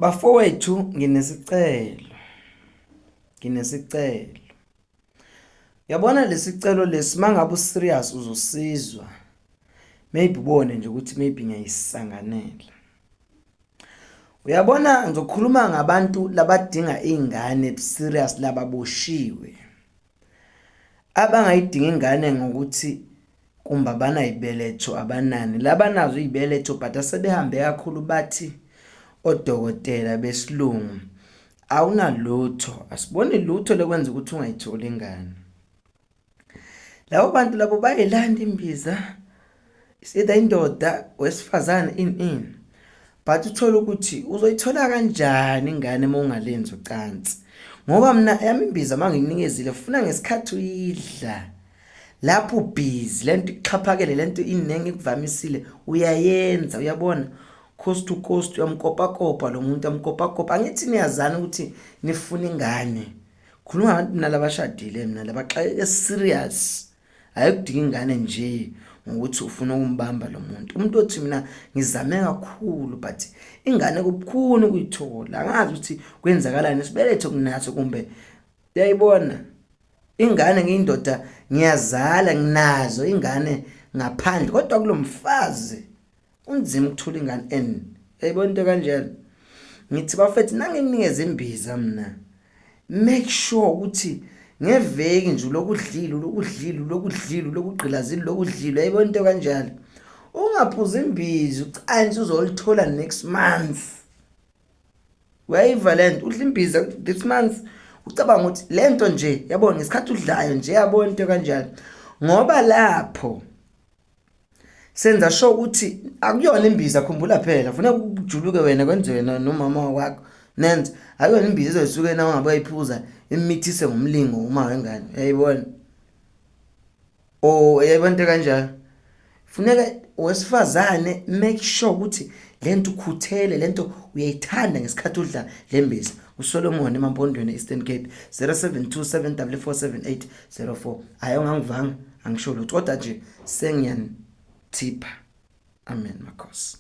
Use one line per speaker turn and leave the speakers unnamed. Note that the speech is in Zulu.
Bafowethu nginesicelo. Uyabona lesicelo lesi mangabe userious uzosizwa. Maybe ubone nje ukuthi maybe ngiyayisanganela. Uyabona ngizokhuluma ngabantu labadinga izingane serious lababoshiwe. Abangayidinga ingane ngokuthi kumba bana ibeletho abanani. Labanazo izibeletho but asebehambe kakhulu bathi odokotela besilungu awunalutho, asibone lutho lekwenza ukuthi ungayitholi ingane. Labo bantu labo bayilanda imbiza isida indoda wesifazane in but uthola ukuthi uzoyithola kanjani ingane uma ungalenzi ucansi. Ngoba mina yami imbiza manginikezile ufuna ngesikhathi uyidla lapho busy lento ixhaphakele lento inengi ikuvamisile uyayenza. Uyabona coast to coast uyamkopakopa lo muntu amkopakopa. Angithi niyazana ukuthi nifuna ingane. Khuluma abantu nalabashadile mina labaxa serious ayikudinga ingane nje ngokuthi ufuna ukumbamba lo muntu. Umuntu othi mina ngizame kakhulu but ingane kubukhuni ukuyithola. Angazi ukuthi kwenzakalani isibeletho kunaso kumbe uyayibona ingane ngiyindoda ngiyazala nginazo ingane ngaphandle kodwa kulomfazi unzima ukuthola ingane en. Uyayibona into kanjalo. Ngithi bafethu nanginikeze imbiza mina make sure ukuthi ngeveki nje lokudlila lokugqilazile lokudlila. Uyayibona into kanjalo. Ungaphuza imbiza ucansi uzolithola next month. Uyayiva lento udla imbiza this month ucabanga ukuthi lento nje yabona ngesikhathi udlayo nje yabona into kanjalo. Ngoba lapho senza sure ukuthi akuyona imbiza khumbula phela ufuna ukujuluke wena kwenze wena nomama wakho nenze akuyona imbiza ezosuke na ungabe uyiphuza imithise ngomlingo uma wengane. Uyayibona uyayibona into kanjalo. Funeka wesifazane make sure ukuthi lento ukhuthele lento uyayithanda ngesikhathi udla lembiza. uSolomon eMampondweni Eastern Cape 0727447804. Hayi ungangivanga angisho lutho kodwa nje sengiyanithipha. Amen makhosi.